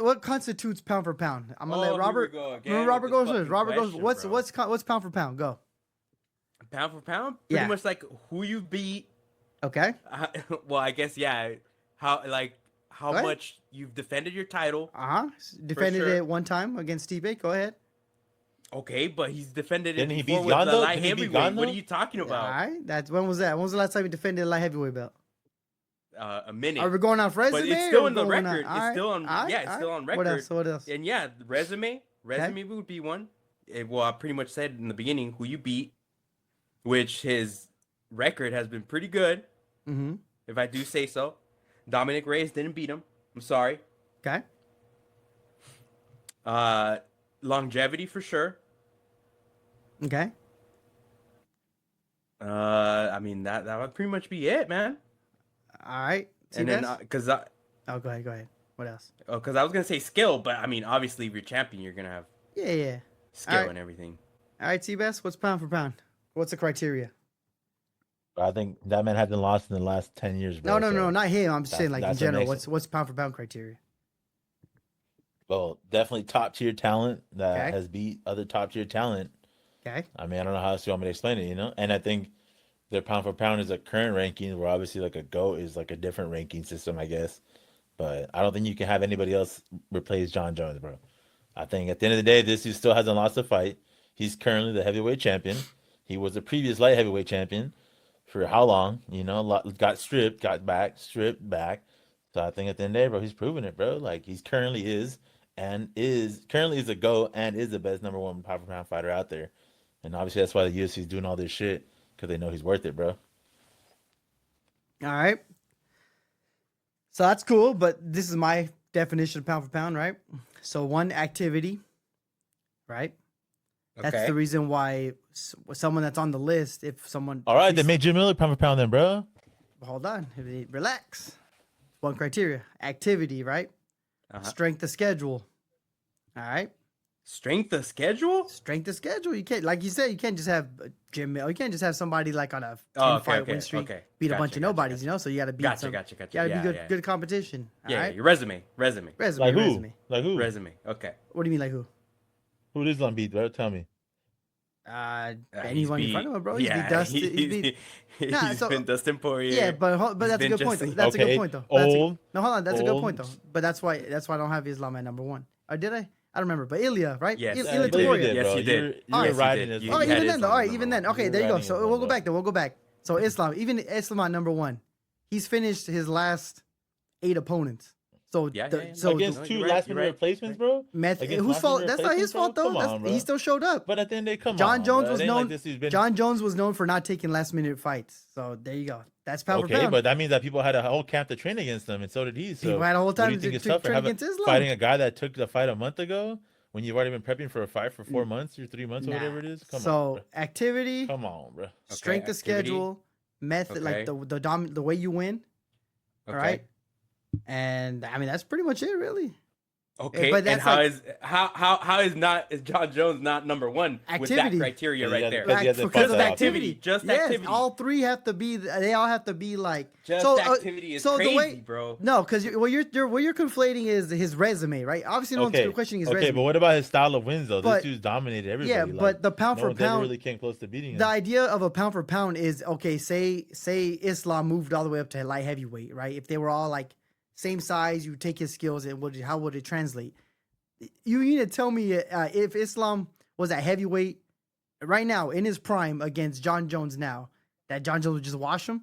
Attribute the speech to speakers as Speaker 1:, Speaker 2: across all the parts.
Speaker 1: what constitutes pound for pound? I'm gonna let Robert. Remember, Robert goes first. Robert goes. What's pound for pound? Go.
Speaker 2: Pound for pound? Pretty much like who you beat.
Speaker 1: Okay.
Speaker 2: Well, I guess how much you've defended your title.
Speaker 1: Defended it one time against Stipe. Go ahead.
Speaker 2: Okay, but he's defended it
Speaker 3: Didn't he
Speaker 2: before
Speaker 3: beat
Speaker 2: with
Speaker 3: Jon,
Speaker 2: the
Speaker 3: though?
Speaker 2: light
Speaker 3: Didn't he beat
Speaker 2: heavyweight.
Speaker 3: Jon,
Speaker 2: What
Speaker 3: though?
Speaker 2: are you talking about?
Speaker 1: All right. When was that? When was the last time he defended a light heavyweight belt?
Speaker 2: A minute.
Speaker 1: Are we going off resume?
Speaker 2: But it's still in the
Speaker 1: going
Speaker 2: record. It's still on. It's still on record.
Speaker 1: What else?
Speaker 2: And resume would be one. Well, I pretty much said in the beginning who you beat, which his record has been pretty good.
Speaker 1: Mm-hmm.
Speaker 2: If I do say so. Dominic Reyes didn't beat him. I'm sorry.
Speaker 1: Okay.
Speaker 2: Longevity for sure.
Speaker 1: Okay.
Speaker 2: I mean that would pretty much be it, man.
Speaker 1: All right.
Speaker 2: And then because
Speaker 1: go ahead. What else?
Speaker 2: Because I was gonna say skill, but I mean obviously if you're champion, you're gonna have skill and everything.
Speaker 1: All right, T-Best, what's pound for pound? What's the criteria?
Speaker 3: I think that man hasn't lost in the last 10 years. Bro,
Speaker 1: no, not him. I'm just saying, like in general,
Speaker 3: amazing.
Speaker 1: what's pound for pound criteria?
Speaker 3: Well, definitely top tier talent that has beat other top tier talent.
Speaker 1: Okay.
Speaker 3: I mean, I don't know how else you want me to explain it, And I think their pound for pound is a current ranking, where obviously like a GOAT is like a different ranking system, I guess. But I don't think you can have anybody else replace Jon Jones, bro. I think at the end of the day, this dude still hasn't lost a fight. He's currently the heavyweight champion. He was the previous light heavyweight champion for how long? Got stripped, got back, stripped back. So I think at the end of the day, bro, he's proven it, bro. Like he's currently is a GOAT and is the best number one pound for pound fighter out there. And obviously that's why the UFC is doing all this shit, because they know he's worth it, bro.
Speaker 1: All right. So that's cool, but this is my definition of pound for pound, right? So one, activity, right? Okay. That's the reason why someone that's on the list, if someone...
Speaker 3: All right, they made Jim Miller pound for pound then, bro.
Speaker 1: Hold on. Relax. One criteria. Activity, right? Strength of schedule. All right?
Speaker 2: Strength of schedule?
Speaker 1: Strength of schedule. You can't, like you said, you can't just have Jim Miller. You can't just have somebody like on a 10-fight win streak beat a bunch of nobodies, So you got to beat some... Gotcha. You got to be good competition.
Speaker 2: Yeah, your resume.
Speaker 3: Like who? Like who?
Speaker 2: Resume. Okay.
Speaker 1: What do you mean, like who?
Speaker 3: Who does unbeat, bro? Tell me.
Speaker 1: Anyone in front of him, bro. He's beat Dustin.
Speaker 2: He's been Dustin Poirier.
Speaker 1: Yeah, but that's a good point. That's a good point, though.
Speaker 3: Old.
Speaker 1: No, hold on. That's a good point, though. But that's why I don't have Islam at number one. Or did I? I don't remember. But Ilya, right?
Speaker 2: Yes.
Speaker 1: Ilya Topuria.
Speaker 2: Yes, you did.
Speaker 3: You're riding it.
Speaker 1: Oh, even then, though. All right, even then. Okay, there you go. So we'll go back. So Islam, even Islam at number one, he's finished his last 8 opponents. So
Speaker 3: against 2 last-minute replacements, bro.
Speaker 1: Whose fault? That's not his fault, though. He still showed up.
Speaker 3: But at the end of the day,
Speaker 1: Jon Jones was known. Jon Jones was known for not taking last-minute fights. So there you go. That's pound for pound.
Speaker 3: Okay, but that means that people had a whole camp to train against him, and so did he. So
Speaker 1: people had a whole time
Speaker 3: to
Speaker 1: train against Islam.
Speaker 3: Fighting a guy that took the fight a month ago, when you've already been prepping for a fight for 4 months or 3 months or whatever it is. Come on, bro.
Speaker 1: Activity.
Speaker 3: Come on, bro.
Speaker 1: Strength of schedule, method, like the way you win. All right. And I mean that's pretty much it, really.
Speaker 2: Okay, but that's how is Jon Jones not number one with that criteria right there?
Speaker 1: Because of activity,
Speaker 2: just activity.
Speaker 1: All three have to be. They all have to be like.
Speaker 2: Just activity is crazy, bro.
Speaker 1: No, because what you're conflating is his resume, right? Obviously, no one's questioning his resume.
Speaker 3: Okay, but what about his style of wins though? This dude's dominated everybody.
Speaker 1: Yeah, but the pound for pound
Speaker 3: really came close to beating him.
Speaker 1: The idea of a pound for pound is okay. Say Islam moved all the way up to light heavyweight, right? If they were all like same size, you take his skills, and how would it translate? You need to tell me if Islam was at heavyweight right now in his prime against Jon Jones now, that Jon Jones would just wash him?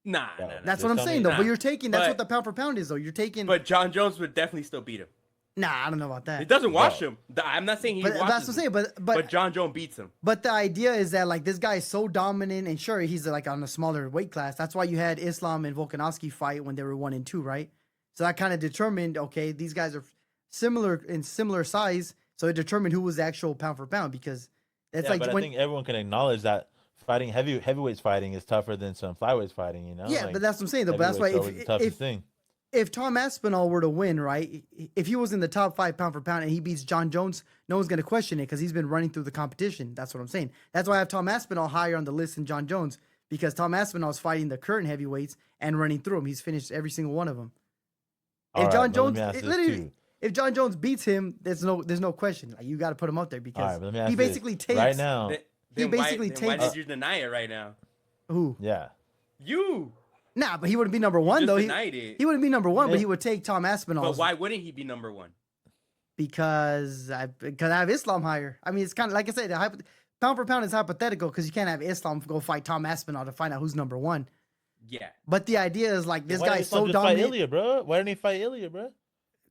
Speaker 2: Nah.
Speaker 1: That's what I'm saying, though. But you're taking, that's what the pound for pound is, though. You're taking.
Speaker 2: But Jon Jones would definitely still beat him.
Speaker 1: Nah, I don't know about that.
Speaker 2: It doesn't wash him. I'm not saying he washes him. That's what I'm saying,
Speaker 1: but
Speaker 2: Jon Jones beats him.
Speaker 1: But the idea is that, like, this guy is so dominant, and sure, he's, like, on a smaller weight class. That's why you had Islam and Volkanovski fight when they were 1 and 2, right? So that kind of determined, okay, these guys are similar size, so it determined who was the actual pound for pound, because it's like
Speaker 3: but I think everyone can acknowledge that fighting heavyweights fighting is tougher than some flyweights fighting,
Speaker 1: Yeah, but that's what I'm saying, though. But that's why if Tom Aspinall were to win, right, if he was in the top 5 pound for pound and he beats Jon Jones, no one's going to question it because he's been running through the competition. That's what I'm saying. That's why I have Tom Aspinall higher on the list than Jon Jones, because Tom Aspinall is fighting the current heavyweights and running through them. He's finished every single one of them.
Speaker 3: All
Speaker 1: If
Speaker 3: right,
Speaker 1: John
Speaker 3: but let
Speaker 1: Jones,
Speaker 3: me ask
Speaker 1: it
Speaker 3: this
Speaker 1: literally,
Speaker 3: too.
Speaker 1: if John Jones beats him, there's no question. Like you got to put him up there
Speaker 3: All
Speaker 1: because
Speaker 3: right, but let me ask
Speaker 1: he
Speaker 3: this.
Speaker 1: basically takes
Speaker 3: Right now,
Speaker 2: Then
Speaker 1: basically
Speaker 2: why
Speaker 1: takes-
Speaker 2: did you deny it right now?
Speaker 1: who?
Speaker 3: yeah.
Speaker 2: You
Speaker 1: Nah, but he wouldn't be number one
Speaker 2: just
Speaker 1: though.
Speaker 2: denied it.
Speaker 1: He wouldn't be number one, but
Speaker 3: Yeah.
Speaker 1: he would take Tom Aspinall.
Speaker 2: But why wouldn't he be number one?
Speaker 1: Because I have Islam higher. I mean, it's kind of like I said, pound for pound is hypothetical because you can't have Islam go fight Tom Aspinall to find out who's number one.
Speaker 2: Yeah.
Speaker 1: But the idea is like this
Speaker 3: Why didn't
Speaker 1: guy's
Speaker 3: Islam
Speaker 1: so
Speaker 3: just fight
Speaker 1: dominant
Speaker 3: Ilya, bro? Why didn't he fight Ilya, bro?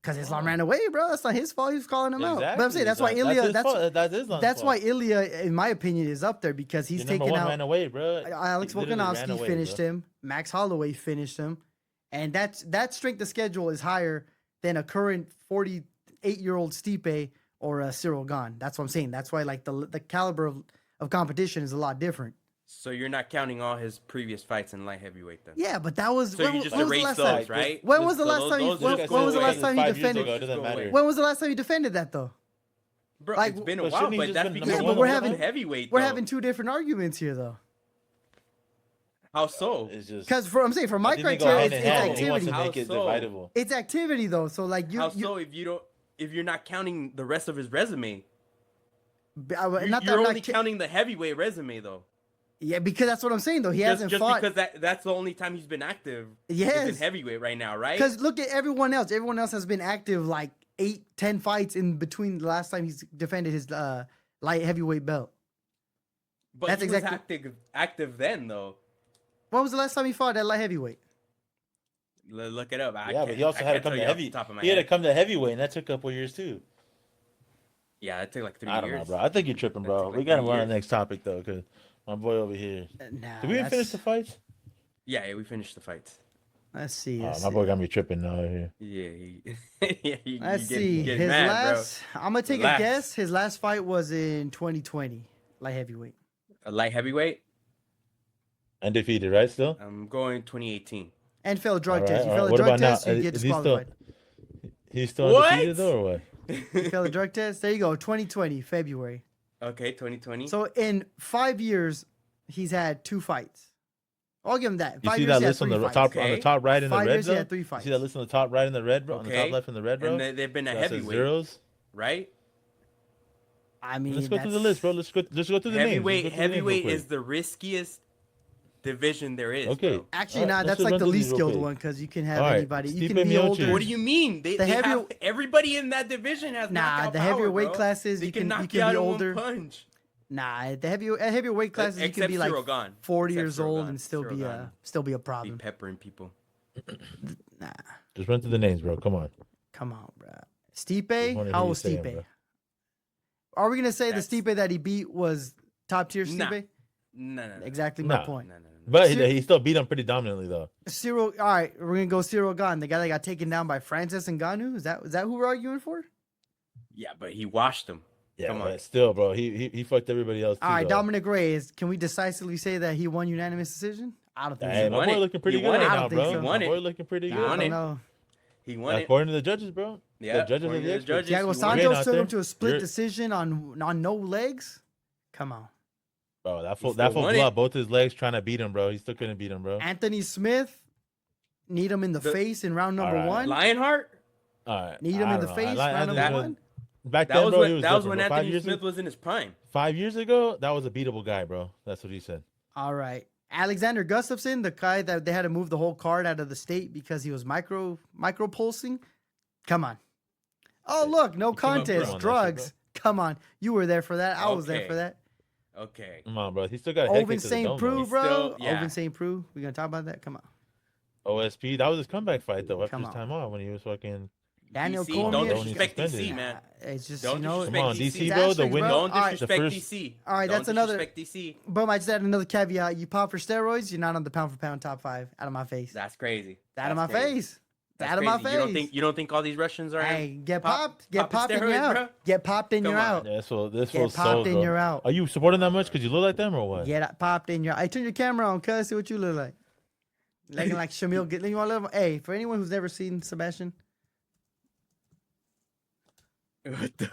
Speaker 1: because Islam ran away, bro. That's not his fault. He was calling him out. But I'm saying that's why Ilya.
Speaker 3: his fault. That's Islam's
Speaker 1: That's
Speaker 3: fault.
Speaker 1: why Ilya, in my opinion, is up there because he's
Speaker 3: Your number
Speaker 1: taken
Speaker 3: one
Speaker 1: out.
Speaker 3: ran away, bro.
Speaker 1: Alex
Speaker 3: He literally ran
Speaker 1: Volkanovski
Speaker 3: away,
Speaker 1: finished
Speaker 3: bro.
Speaker 1: him. Max Holloway finished him, and that strength of schedule is higher than a current 48-year-old Stipe or a Cyril Gane. That's what I'm saying. That's why like the caliber of competition is a lot different.
Speaker 2: So you're not counting all his previous fights in light heavyweight then?
Speaker 1: Yeah, but that was
Speaker 2: So you just
Speaker 1: when was the
Speaker 2: erase
Speaker 1: last
Speaker 2: those,
Speaker 1: time?
Speaker 2: right?
Speaker 1: When was the
Speaker 2: So
Speaker 1: last time?
Speaker 2: those
Speaker 1: When
Speaker 2: just
Speaker 1: when
Speaker 2: go
Speaker 1: was the
Speaker 2: away.
Speaker 1: last time he
Speaker 3: 5 years
Speaker 1: defended?
Speaker 3: ago, it doesn't
Speaker 2: Go
Speaker 3: matter.
Speaker 2: away.
Speaker 1: When was the last time he defended that though?
Speaker 2: Bro,
Speaker 1: Like,
Speaker 2: it's been a
Speaker 3: but
Speaker 2: while,
Speaker 3: shouldn't he
Speaker 2: but
Speaker 3: just
Speaker 2: that's
Speaker 3: been
Speaker 2: because
Speaker 3: number
Speaker 1: Yeah,
Speaker 2: he
Speaker 1: but
Speaker 3: one
Speaker 1: we're
Speaker 3: all
Speaker 2: was
Speaker 1: having
Speaker 2: heavyweight.
Speaker 1: we're
Speaker 2: though.
Speaker 1: having two different arguments here though.
Speaker 2: How so?
Speaker 3: It's just
Speaker 1: Because I'm saying for my
Speaker 3: I think they go
Speaker 1: criteria,
Speaker 3: hand
Speaker 1: it's
Speaker 3: in hand, and he wants
Speaker 1: activity.
Speaker 3: to make it
Speaker 2: How so?
Speaker 3: dividable.
Speaker 1: It's activity though. So like
Speaker 2: How so if you're not counting the rest of his resume? You're,
Speaker 1: not that
Speaker 2: you're
Speaker 1: I'm
Speaker 2: only
Speaker 1: not
Speaker 2: counting the heavyweight resume though.
Speaker 1: Yeah, because that's what I'm saying though. He hasn't
Speaker 2: Just
Speaker 1: fought.
Speaker 2: because that's the only time he's been active. Is
Speaker 1: Yes.
Speaker 2: in heavyweight right now, right?
Speaker 1: Because look at everyone else. Everyone else has been active like 8-10 fights in between the last time he's defended his light heavyweight belt.
Speaker 2: But
Speaker 1: that's
Speaker 2: he was
Speaker 1: exactly-
Speaker 2: active then though.
Speaker 1: When was the last time he fought at light heavyweight?
Speaker 2: Look it up.
Speaker 3: Yeah, but he also had to come to heavy. He had to come to heavyweight, and that took a couple years too.
Speaker 2: Yeah, it took like 3
Speaker 3: I don't
Speaker 2: years.
Speaker 3: know, bro. I think you're tripping,
Speaker 2: That
Speaker 3: bro.
Speaker 2: took like
Speaker 3: We gotta
Speaker 2: 3
Speaker 3: run on
Speaker 2: years.
Speaker 3: the next topic though, because my boy over here.
Speaker 1: Nah.
Speaker 3: Did we even finish the fights?
Speaker 2: Yeah, we finished the fights.
Speaker 1: Let's see.
Speaker 3: Oh,
Speaker 1: Let's
Speaker 3: my
Speaker 1: see.
Speaker 3: boy got me tripping now here.
Speaker 2: Yeah, yeah. You
Speaker 1: Let's
Speaker 2: get,
Speaker 1: see.
Speaker 2: Get
Speaker 1: His
Speaker 2: mad,
Speaker 1: last. I'm gonna take
Speaker 2: Relax.
Speaker 1: a guess. His last fight was in 2020, light heavyweight.
Speaker 2: bro. A light heavyweight.
Speaker 3: Undefeated, right? Still.
Speaker 2: I'm going 2018.
Speaker 1: And failed drug
Speaker 3: All
Speaker 1: test.
Speaker 3: right,
Speaker 1: You
Speaker 3: all
Speaker 1: fail
Speaker 3: right.
Speaker 1: a
Speaker 3: What
Speaker 1: drug
Speaker 3: about now?
Speaker 1: test, you get
Speaker 3: Is he still-
Speaker 1: disqualified.
Speaker 3: He's still
Speaker 2: What?
Speaker 3: undefeated though, or what?
Speaker 1: You fail a drug test. There you go. 2020 February.
Speaker 2: Okay, 2020.
Speaker 1: So in 5 years, he's had 2 fights. I'll give him that.
Speaker 3: You
Speaker 1: 5
Speaker 3: see
Speaker 1: years,
Speaker 3: that
Speaker 1: he had
Speaker 3: list on
Speaker 1: 3
Speaker 3: the
Speaker 1: fights.
Speaker 3: top, on the
Speaker 2: Okay.
Speaker 3: top right in the
Speaker 1: 5
Speaker 3: red
Speaker 1: years, he
Speaker 3: though?
Speaker 1: had 3
Speaker 3: You
Speaker 1: fights.
Speaker 3: see that list on the top right in the red, bro? On the top
Speaker 2: Okay.
Speaker 3: left in the red, bro.
Speaker 2: And they've been a
Speaker 3: That says
Speaker 2: heavyweight,
Speaker 3: zeros.
Speaker 2: right?
Speaker 1: I mean,
Speaker 3: Let's go through the
Speaker 1: that's-
Speaker 3: list, bro. Let's go through the names. Let's go
Speaker 2: Heavyweight,
Speaker 3: through the names real
Speaker 2: heavyweight
Speaker 3: quick.
Speaker 2: is the riskiest division there is.
Speaker 3: Okay.
Speaker 2: bro.
Speaker 1: Actually,
Speaker 3: All right,
Speaker 1: nah,
Speaker 3: let's
Speaker 1: that's
Speaker 3: just
Speaker 1: like
Speaker 3: run
Speaker 1: the
Speaker 3: through
Speaker 1: least
Speaker 3: these real
Speaker 1: skilled
Speaker 3: quick.
Speaker 1: one because you can have
Speaker 3: All right,
Speaker 1: anybody. You
Speaker 3: Stipe
Speaker 1: can be
Speaker 3: Miocic.
Speaker 1: older.
Speaker 2: What do you mean? They
Speaker 1: The
Speaker 2: have
Speaker 1: heavy-
Speaker 2: everybody in that division has
Speaker 1: Nah,
Speaker 2: knockout
Speaker 1: the
Speaker 2: power,
Speaker 1: heavier weight
Speaker 2: bro.
Speaker 1: classes,
Speaker 2: They
Speaker 1: you can
Speaker 2: knock
Speaker 1: you can
Speaker 2: out
Speaker 1: be
Speaker 2: in one
Speaker 1: older.
Speaker 2: punch.
Speaker 1: Nah, the heavier weight classes, you can
Speaker 2: Except
Speaker 1: be like
Speaker 2: Cyril Gane.
Speaker 1: 40
Speaker 2: Except
Speaker 1: years
Speaker 2: Cyril
Speaker 1: old
Speaker 2: Gane.
Speaker 1: and still
Speaker 2: Cyril
Speaker 1: be
Speaker 2: Gane.
Speaker 1: a
Speaker 2: Be
Speaker 1: problem.
Speaker 2: peppering people.
Speaker 1: Nah,
Speaker 3: Just run through the names, bro. Come on.
Speaker 1: come on, bro.
Speaker 3: Just wanna
Speaker 1: Stipe,
Speaker 3: hear
Speaker 1: how
Speaker 3: you
Speaker 1: was
Speaker 3: say 'em,
Speaker 1: Stipe?
Speaker 3: bro.
Speaker 1: Are we gonna say
Speaker 2: That's-
Speaker 1: the Stipe that he beat was top tier
Speaker 2: Nah.
Speaker 1: Stipe?
Speaker 2: No.
Speaker 1: Exactly my
Speaker 3: Nah.
Speaker 1: point.
Speaker 2: No.
Speaker 3: But
Speaker 1: Cir-
Speaker 3: he still beat him pretty dominantly though.
Speaker 1: Cyril, all right, we're gonna go Cyril Gane, the guy that got taken down by Francis Ngannou. Is that who we're arguing for?
Speaker 2: Yeah, but he washed them.
Speaker 3: Yeah,
Speaker 2: Come on.
Speaker 3: but still, bro. He fucked everybody else too.
Speaker 1: All right,
Speaker 3: though.
Speaker 1: Dominic Reyes. Can we decisively say that he won unanimous decision? I don't think
Speaker 3: Hey,
Speaker 1: so.
Speaker 3: my
Speaker 2: won
Speaker 3: boy
Speaker 2: it.
Speaker 3: looking pretty
Speaker 2: He
Speaker 3: good
Speaker 2: won
Speaker 3: right
Speaker 2: it.
Speaker 1: I
Speaker 3: now,
Speaker 1: don't think
Speaker 3: bro.
Speaker 1: so.
Speaker 2: He won
Speaker 3: My
Speaker 2: it.
Speaker 3: boy looking pretty
Speaker 2: He
Speaker 3: good.
Speaker 1: I
Speaker 2: won
Speaker 1: don't
Speaker 2: it.
Speaker 1: know.
Speaker 2: He won it.
Speaker 3: According to the judges, bro.
Speaker 2: Yeah,
Speaker 3: the judges are
Speaker 2: according
Speaker 3: the
Speaker 2: to
Speaker 3: experts.
Speaker 2: judges,
Speaker 1: Thiago
Speaker 2: he won
Speaker 3: Great
Speaker 2: it.
Speaker 1: Santos
Speaker 3: out
Speaker 1: took
Speaker 3: there.
Speaker 1: him to a split
Speaker 3: You're-
Speaker 1: decision on no legs. Come on.
Speaker 3: Bro, that
Speaker 2: He
Speaker 3: fool
Speaker 2: still
Speaker 3: blew
Speaker 2: won
Speaker 3: out
Speaker 2: it.
Speaker 3: both his legs trying to beat him, bro. He still couldn't beat him, bro.
Speaker 1: Anthony Smith, need him in the
Speaker 2: The-
Speaker 1: face in round number
Speaker 3: All right.
Speaker 1: one.
Speaker 2: Lionheart?
Speaker 3: All right.
Speaker 1: Need him
Speaker 3: I
Speaker 1: in the
Speaker 3: don't know.
Speaker 1: face
Speaker 3: Like,
Speaker 1: round
Speaker 3: Anthony
Speaker 1: number
Speaker 3: Smith-
Speaker 1: one.
Speaker 3: Back
Speaker 2: That
Speaker 3: then,
Speaker 2: was
Speaker 3: bro,
Speaker 2: when
Speaker 3: he was
Speaker 2: that was
Speaker 3: different,
Speaker 2: when
Speaker 3: bro.
Speaker 2: Anthony Smith was in his prime.
Speaker 3: 5 years ago, that was a beatable guy, bro. That's what he said.
Speaker 1: All right. Alexander Gustafsson, the guy that they had to move the whole card out of the state because he was micro pulsing. Come on. Oh, look, no
Speaker 3: You came up
Speaker 1: contest,
Speaker 3: with him on that shit,
Speaker 1: drugs. Come on. You were there for that. I was there
Speaker 2: Okay.
Speaker 1: for that.
Speaker 2: Okay.
Speaker 3: Come on, bro. He still got a head
Speaker 1: Oven
Speaker 3: kick to the
Speaker 1: St.
Speaker 3: dome,
Speaker 1: Preux,
Speaker 3: though.
Speaker 2: He's
Speaker 1: bro.
Speaker 2: still- yeah.
Speaker 1: Oven St. Preux. We gonna talk about that? Come on.
Speaker 3: OSP, that was his comeback fight, though, after
Speaker 1: Come
Speaker 3: his
Speaker 1: on.
Speaker 3: time off when he was fucking...
Speaker 1: Daniel
Speaker 2: DC,
Speaker 1: Cormier.
Speaker 2: don't
Speaker 3: Don't
Speaker 2: disrespect
Speaker 3: suspended.
Speaker 2: DC, man.
Speaker 1: It's just,
Speaker 2: Don't
Speaker 1: you know.
Speaker 2: disrespect
Speaker 3: Come on,
Speaker 2: DC,
Speaker 3: DC,
Speaker 1: it's
Speaker 3: bro. The
Speaker 1: asterisks,
Speaker 3: win...
Speaker 1: bro.
Speaker 2: Don't
Speaker 1: All right.
Speaker 2: disrespect
Speaker 3: The first-
Speaker 2: DC.
Speaker 1: All right,
Speaker 2: Don't
Speaker 1: that's another-
Speaker 2: disrespect DC.
Speaker 1: Boom, I just add another caveat. You pop for steroids, you're not on the pound for pound top 5. Out of my face.
Speaker 2: That's crazy.
Speaker 1: Out of my
Speaker 2: That's crazy.
Speaker 1: face.
Speaker 2: That's
Speaker 1: Out of my
Speaker 2: crazy.
Speaker 1: face.
Speaker 2: You don't think all these Russians are?
Speaker 1: Hey, get
Speaker 2: pop-
Speaker 1: popped. Get
Speaker 2: popping
Speaker 1: popped and you're
Speaker 2: steroids,
Speaker 1: out.
Speaker 2: bro?
Speaker 1: Get popped and
Speaker 2: Come
Speaker 1: you're
Speaker 2: on.
Speaker 1: out.
Speaker 3: Yeah, this
Speaker 1: Get
Speaker 3: was
Speaker 1: popped
Speaker 3: sold,
Speaker 1: and
Speaker 3: bro.
Speaker 1: you're out.
Speaker 3: Are you supporting that much because you look like them or what?
Speaker 1: Get popped and you're out. Hey, turn your camera on, cuz. See what you look like. Looking like Shamil. You want to live? Hey, for anyone who's never seen Sebastian,
Speaker 2: What the-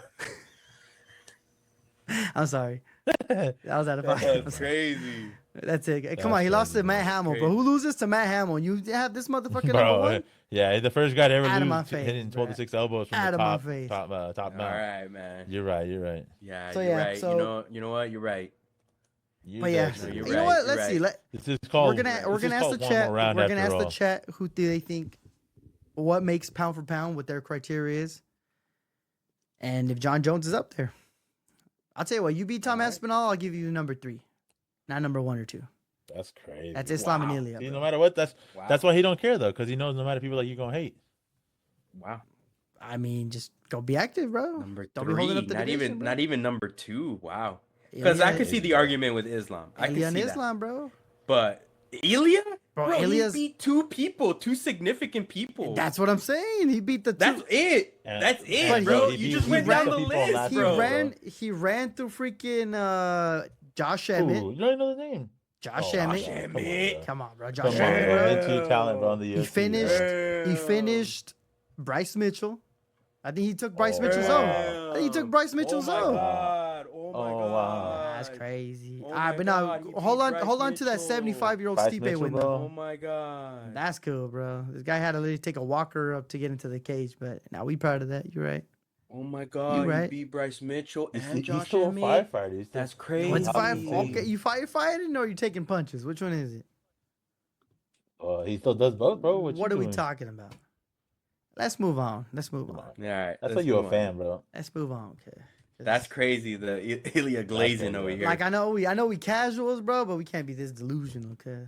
Speaker 1: I'm sorry. That was out of pocket. I'm
Speaker 2: That's
Speaker 1: sorry.
Speaker 2: crazy.
Speaker 1: That's it. Come
Speaker 3: That's
Speaker 1: on, he lost to
Speaker 3: crazy,
Speaker 1: Matt
Speaker 3: bro.
Speaker 1: Hamill, bro.
Speaker 2: Crazy.
Speaker 1: Who loses to Matt Hamill? You have this motherfucker number
Speaker 3: Bro,
Speaker 1: one?
Speaker 3: yeah, he's the first guy to ever
Speaker 1: Out of my
Speaker 3: lose
Speaker 1: face,
Speaker 3: hitting
Speaker 1: bro.
Speaker 3: 12 to 6 elbows from
Speaker 1: Out
Speaker 3: the
Speaker 1: of my
Speaker 3: top
Speaker 1: face.
Speaker 3: top
Speaker 2: All
Speaker 3: mount.
Speaker 2: right, man.
Speaker 3: You're right. You're right.
Speaker 2: Yeah,
Speaker 1: So,
Speaker 2: you're
Speaker 1: yeah,
Speaker 2: right.
Speaker 1: so-
Speaker 2: you know what? You're right.
Speaker 3: You're
Speaker 1: But yeah,
Speaker 3: dead,
Speaker 2: No,
Speaker 3: bro.
Speaker 2: you're
Speaker 1: you know
Speaker 2: right,
Speaker 1: what?
Speaker 2: you're
Speaker 1: Let's see.
Speaker 2: right.
Speaker 3: This is called.
Speaker 1: We're
Speaker 3: this
Speaker 1: gonna
Speaker 3: is
Speaker 1: ask the
Speaker 3: called one
Speaker 1: chat.
Speaker 3: more round
Speaker 1: We're gonna
Speaker 3: after
Speaker 1: ask the
Speaker 3: all.
Speaker 1: chat who do they think what makes pound for pound, what their criteria is, and if Jon Jones is up there. I'll tell you what. You beat Tom
Speaker 2: All right.
Speaker 1: Aspinall, I'll give you number 3, not number 1 or 2.
Speaker 3: That's crazy.
Speaker 1: That's Islam and
Speaker 2: Wow.
Speaker 1: Ilya.
Speaker 3: See,
Speaker 1: bro.
Speaker 3: no matter what, that's
Speaker 2: Wow.
Speaker 3: why he don't care though, because he knows no matter people that you gonna hate.
Speaker 2: Wow.
Speaker 1: I mean, just go be active, bro.
Speaker 2: Number
Speaker 1: Don't be holding
Speaker 2: three.
Speaker 1: up the
Speaker 2: Not
Speaker 1: division,
Speaker 2: even
Speaker 1: bro.
Speaker 2: not even number 2. Wow. Because I could see the argument with Islam. I
Speaker 1: Ilya
Speaker 2: could
Speaker 1: and
Speaker 2: see that.
Speaker 1: Islam, bro.
Speaker 2: But Ilya?
Speaker 1: Bro,
Speaker 2: he
Speaker 1: Ilya's-
Speaker 2: beat 2 people, 2 significant people.
Speaker 1: That's what I'm saying. He beat the two.
Speaker 2: That's it.
Speaker 3: And-
Speaker 2: That's
Speaker 1: But
Speaker 2: it, bro.
Speaker 1: he-
Speaker 2: You just
Speaker 1: he
Speaker 2: went
Speaker 1: ran-
Speaker 2: down the
Speaker 3: people
Speaker 2: list,
Speaker 3: last
Speaker 1: he
Speaker 2: bro.
Speaker 3: round.
Speaker 1: ran through freaking Josh Emmett.
Speaker 3: Ooh, you don't even know the name.
Speaker 1: Josh
Speaker 3: Oh,
Speaker 1: Emmett.
Speaker 2: Josh
Speaker 3: come on,
Speaker 2: Emmett.
Speaker 3: bro.
Speaker 1: Come on, bro.
Speaker 3: Come
Speaker 1: Josh
Speaker 3: on,
Speaker 1: Emmett,
Speaker 3: bro.
Speaker 1: bro.
Speaker 3: Into talent, bro. On the
Speaker 1: He
Speaker 3: UFC,
Speaker 1: finished.
Speaker 3: bro.
Speaker 1: He finished Bryce Mitchell. I think he took Bryce
Speaker 3: Oh,
Speaker 1: Mitchell's
Speaker 3: wow.
Speaker 1: own. I think he took Bryce Mitchell's
Speaker 2: Oh my
Speaker 1: own.
Speaker 2: god. Oh my
Speaker 3: Oh,
Speaker 2: god.
Speaker 3: wow.
Speaker 1: That's crazy.
Speaker 2: Oh
Speaker 1: All right,
Speaker 2: my
Speaker 1: but
Speaker 2: God,
Speaker 1: now
Speaker 2: he beat
Speaker 1: hold
Speaker 2: Bryce
Speaker 1: on to that
Speaker 2: Mitchell.
Speaker 1: 75-year-old
Speaker 3: Bryce
Speaker 1: Stipe
Speaker 3: Mitchell,
Speaker 1: win.
Speaker 3: bro.
Speaker 1: Though.
Speaker 2: Oh my god.
Speaker 1: That's cool, bro. This guy had to literally take a walker up to get into the cage, but now we proud of that. You're right.
Speaker 2: Oh my god.
Speaker 1: right.
Speaker 2: You beat Bryce Mitchell
Speaker 3: He's,
Speaker 2: and
Speaker 3: he's
Speaker 2: Josh
Speaker 3: still a
Speaker 2: Emmett.
Speaker 3: firefighter. He's still-
Speaker 2: That's crazy.
Speaker 1: What's
Speaker 3: How
Speaker 1: five?
Speaker 3: do you say?
Speaker 1: Okay, you firefighting or you taking punches? Which one is it?
Speaker 3: He still does both, bro.
Speaker 1: What are we
Speaker 3: doing?
Speaker 1: talking about? Let's move on. Let's move on.
Speaker 2: All right.
Speaker 3: That's why
Speaker 2: let's
Speaker 3: you a
Speaker 2: move on.
Speaker 3: fan, bro.
Speaker 1: Let's move on. Okay. 'Cause
Speaker 2: That's crazy. The Ilya glazing over here.
Speaker 1: Like I know we casuals, bro, but we can't be this delusional, cuz.